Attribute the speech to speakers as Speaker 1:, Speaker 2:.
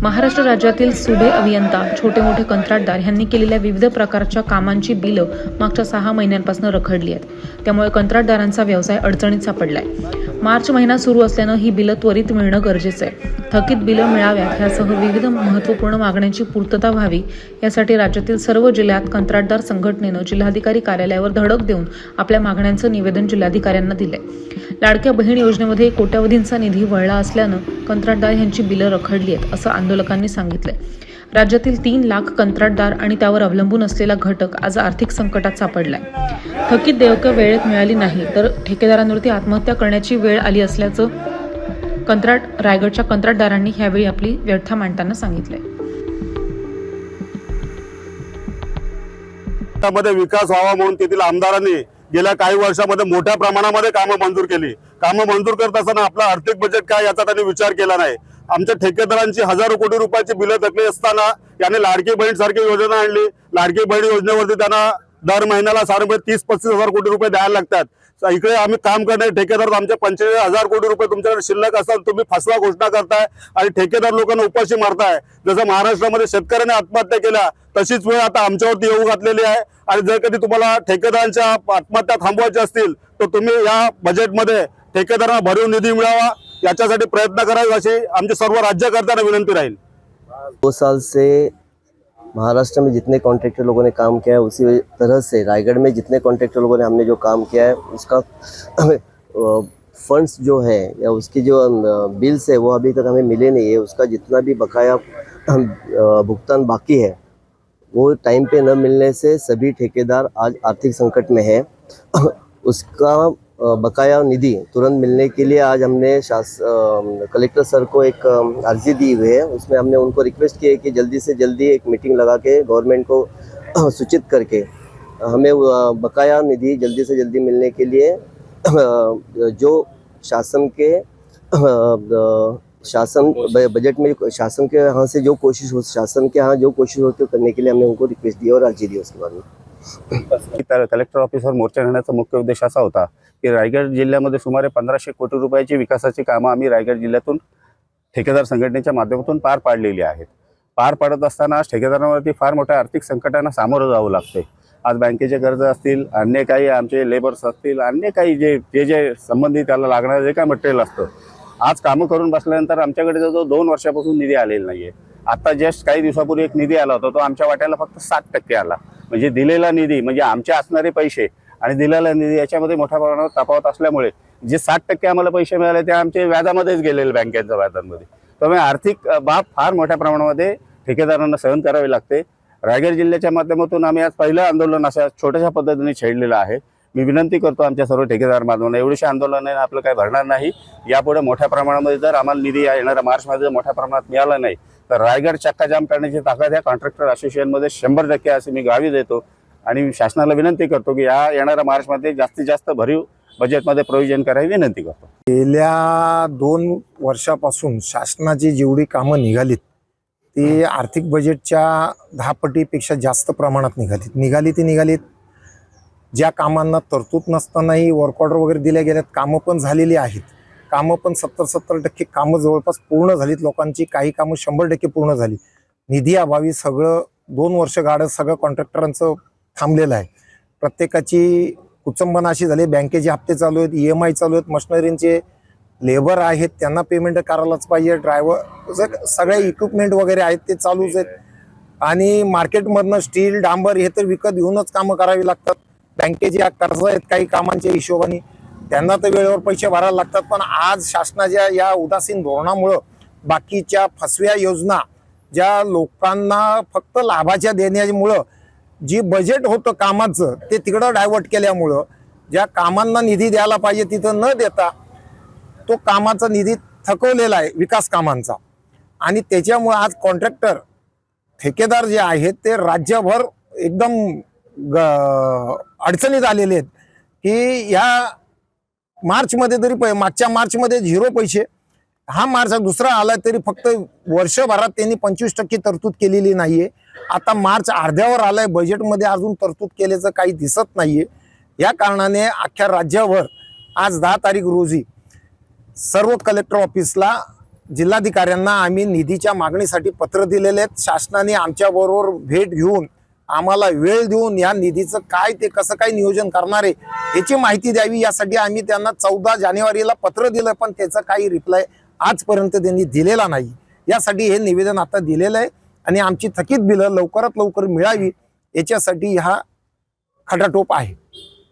Speaker 1: महाराष्ट्र राज्यातील सुभे अभियंता, छोटे मोठे कंत्राटदार यांनी केलेल्या विविध प्रकारच्या कामांची बिलं मागच्या 6 महिन्यांपासून रखडली आहेत। त्यामुळे कंत्राटदारांचा व्यवसाय अडचणीत सापडलाय। मार्च महिना सुरू असल्यानं ही बिलं त्वरित मिळणं गरजेचं आहे। थकीत बिलं मिळाव्यात यासह विविध महत्त्वपूर्ण मागण्यांची पूर्तता व्हावी यासाठी राज्यातील सर्व जिल्ह्यात कंत्राटदार संघटनेनं जिल्हाधिकारी कार्यालयावर धडक देऊन आपल्या मागण्यांचं निवेदन जिल्हाधिकाऱ्यांना दिलंय। लाडक्या बहीण योजनेमध्ये कोट्यावधींचा निधी वळला असल्यानं कंत्राटदार यांची बिलं रखडली आहेत असं आंदोलकांनी सांगितलंय। राज्यातील 3 लाख कंत्राटदार आणि त्यावर अवलंबून असलेला घटक आज आर्थिक संकटात सापडलाय। थकीत देयकं वेळेत मिळाली नाही तर ठेकेदारांवरती आत्महत्या करण्याची वेळ आली असल्याचं रायगडच्या कंत्राटदारांनी यावेळी आपली व्यथा मांडताना सांगितलंय।
Speaker 2: मध्ये विकास व्हावा म्हणून तेथील आमदारांनी गेल्या काही वर्षामध्ये मोठ्या प्रमाणामध्ये कामं मंजूर केली। कामं मंजूर करत असताना आपला आर्थिक बजेट काय याचा त्यांनी विचार केला नाही। आमच्या ठेकेदारांची हजारो कोटी रुपयाची बिलं थकली असताना याने लाडकी बहीण सारखी योजना आणली। लाडकी बहीण योजनेवरती त्यांना दर महिन्याला साधारण 30-35 हजार कोटी रुपये द्यायला लागतात। इकडे आम्ही काम करणारे ठेकेदार आमचे 45,000 कोटी रुपये तुमच्याकडे शिल्लक असतात, तुम्ही फसवा घोषणा करताय आणि ठेकेदार लोकांना उपाशी मारताय। जसं महाराष्ट्रामध्ये शेतकऱ्यांनी आत्महत्या केल्या तशीच वेळ आता आमच्यावरती येऊ घातलेली आहे। आणि जर कधी तुम्हाला ठेकेदारांच्या आत्महत्या थांबवायच्या असतील तर तुम्ही या बजेटमध्ये ठेकेदारांना भरीव निधी मिळावा याच्यासाठी प्रयत्न करावे अशी आमची सर्व राज्यकर्त्यांना विनंती राहील।
Speaker 3: 2 साल से महाराष्ट्र में जितने कॉन्ट्रैक्टर लोगों ने काम किया है उसी तरह से रायगढ़ में जितने कॉन्ट्रैक्टर लोगों ने हमने जो काम किया है उसका फंड्स जो है या उसकी जो बिल्स है वो अभी तक हमें मिले नहीं है। उसका जितना भी बकाया भुगतान बाकी है वो टाइम पे न मिलने से सभी ठेकेदार आज आर्थिक संकट में है। उसका बकाया निधि तुरंत मिलने के लिए आज हमने कलेक्टर सर को एक अर्जी दी हुई है। उसमें हमने उनको रिक्वेस्ट की है कि जल्दी से जल्दी एक मीटिंग लगा के गवर्नमेंट को सूचित करके हमें बकाया निधि जल्दी से जल्दी मिलने के लिए जो शासन बजट में शासन के यहाँ से जो कोशिश हो शासन के यहाँ जो कोशिश होती है करने के लिए हमने उनको रिक्वेस्ट दी और अर्जी दी। उसके बाद में
Speaker 4: कलेक्टर ऑफिसवर मोर्चा घेण्याचा मुख्य उद्देश असा होता की रायगड जिल्ह्यामध्ये सुमारे 1500 कोटी रुपयाची विकासाची कामं आम्ही रायगड जिल्ह्यातून ठेकेदार संघटनेच्या माध्यमातून पार पाडलेली आहेत। पार पाडत असताना ठेकेदारांवरती फार मोठ्या आर्थिक संकटांना सामोरं जावं लागते। आज बँकेचे कर्ज असतील, अन्य काही आमचे लेबर्स असतील, अन्य काही जे संबंधित त्याला लागणारे जे काय मटेरियल असतं, आज कामं करून बसल्यानंतर आमच्याकडे जो 2 वर्षापासून निधी आलेला नाहीये। आता जस्ट काही दिवसापूर्वी एक निधी आला होता, तो आमच्या वाट्याला फक्त 7% आला। म्हणजे दिलेला निधी म्हणजे आमचे असणारे पैसे आणि दिलेला निधी याच्यामध्ये मोठ्या प्रमाणात तफावत असल्यामुळे जे 7% आम्हाला पैसे मिळाले ते आमचे व्याजामध्येच गेलेले, बँकेच्या व्याजांमध्ये। त्यामुळे आर्थिक बाब फार मोठ्या प्रमाणामध्ये ठेकेदारांना सहन करावी लागते। रायगड जिल्ह्याच्या माध्यमातून आम्ही आज पहिलं आंदोलन अशा छोट्याशा पद्धतीने छेडलेलं आहे। मी विनंती करतो आमच्या सर्व ठेकेदार बांधवांना, एवढीशा आंदोलनाने आपलं काही भरणार नाही। यापुढे मोठ्या प्रमाणामध्ये जर आम्हाला निधी येणाऱ्या मार्चमध्ये मोठ्या प्रमाणात मिळाला नाही तर रायगड चक्काजाम करण्याची ताकद या कॉन्ट्रॅक्टर असोसिएशनमध्ये 100% असे मी गावी देतो आणि शासनाला विनंती करतो की या येणाऱ्या मार्चमध्ये जास्तीत जास्त भरीव बजेटमध्ये प्रोव्हिजन करावी विनंती करतो।
Speaker 5: गेल्या 2 वर्षापासून शासनाची जेवढी कामं निघालीत ती आर्थिक बजेटच्या 10 पटीपेक्षा जास्त प्रमाणात निघालीत। ज्या कामांना तरतूद नसतानाही वर्क ऑर्डर वगैरे दिल्या गेल्यात, कामं पण झालेली आहेत। कामं पण 70-70% कामं जवळपास पूर्ण झालीत। लोकांची काही कामं 100% पूर्ण झाली। निधी अभावी सगळं 2 वर्ष गाडं सगळं कॉन्ट्रॅक्टरांचं थांबलेलं आहे। प्रत्येकाची कुचंबना अशी झाली, बँकेचे हप्ते चालू आहेत, EMI चालू आहेत, मशिनरींचे लेबर आहेत त्यांना पेमेंट करायलाच पाहिजे, ड्रायव्हर सगळे इक्विपमेंट वगैरे आहेत ते चालूच आहेत आणि मार्केटमधनं स्टील डांबर हे तर विकत घेऊनच कामं करावी लागतात। बँकेचे कर्ज आहेत काही कामांच्या हिशोबाने त्यांना तर वेळेवर पैसे भरायला लागतात। पण आज शासनाच्या या उदासीन धोरणामुळं बाकीच्या फसव्या योजना ज्या लोकांना फक्त लाभाच्या देण्यामुळं जी बजेट होतं कामाचं ते तिकडं डायव्हर्ट केल्यामुळं ज्या कामांना निधी द्यायला पाहिजे तिथं न देता तो कामाचा निधी थकवलेला आहे विकास कामांचा। आणि त्याच्यामुळे आज कॉन्ट्रॅक्टर ठेकेदार जे आहेत ते राज्यभर एकदम अडचणीत आलेले आहेत की या मार्चमध्ये तरी मागच्या मार्चमध्ये 0 पैसे, हा मार्च दुसरा आला तरी फक्त वर्षभरात त्यांनी 25% तरतूद केलेली नाहीये। आता मार्च अर्ध्यावर आलाय, बजेटमध्ये अजून तरतूद केल्याचं काही दिसत नाहीये। या कारणाने अख्ख्या राज्यावर आज 10 तारीख रोजी सर्व कलेक्टर ऑफिसला जिल्हाधिकाऱ्यांना आम्ही निधीच्या मागणीसाठी पत्र दिलेले आहेत. शासनाने आमच्याबरोबर भेट घेऊन आम्हाला वेळ देऊन या निधीचं काय ते कसं काय नियोजन करणार आहे याची माहिती द्यावी, यासाठी आम्ही त्यांना 14 जानेवारीला पत्र दिलं, पण त्याचा काही रिप्लाय आजपर्यंत त्यांनी दिलेला नाही. यासाठी हे निवेदन आता दिलेलं आहे आणि आमची थकीत बिलं लवकरात लवकर मिळावी याच्यासाठी हा खटाटोप आहे.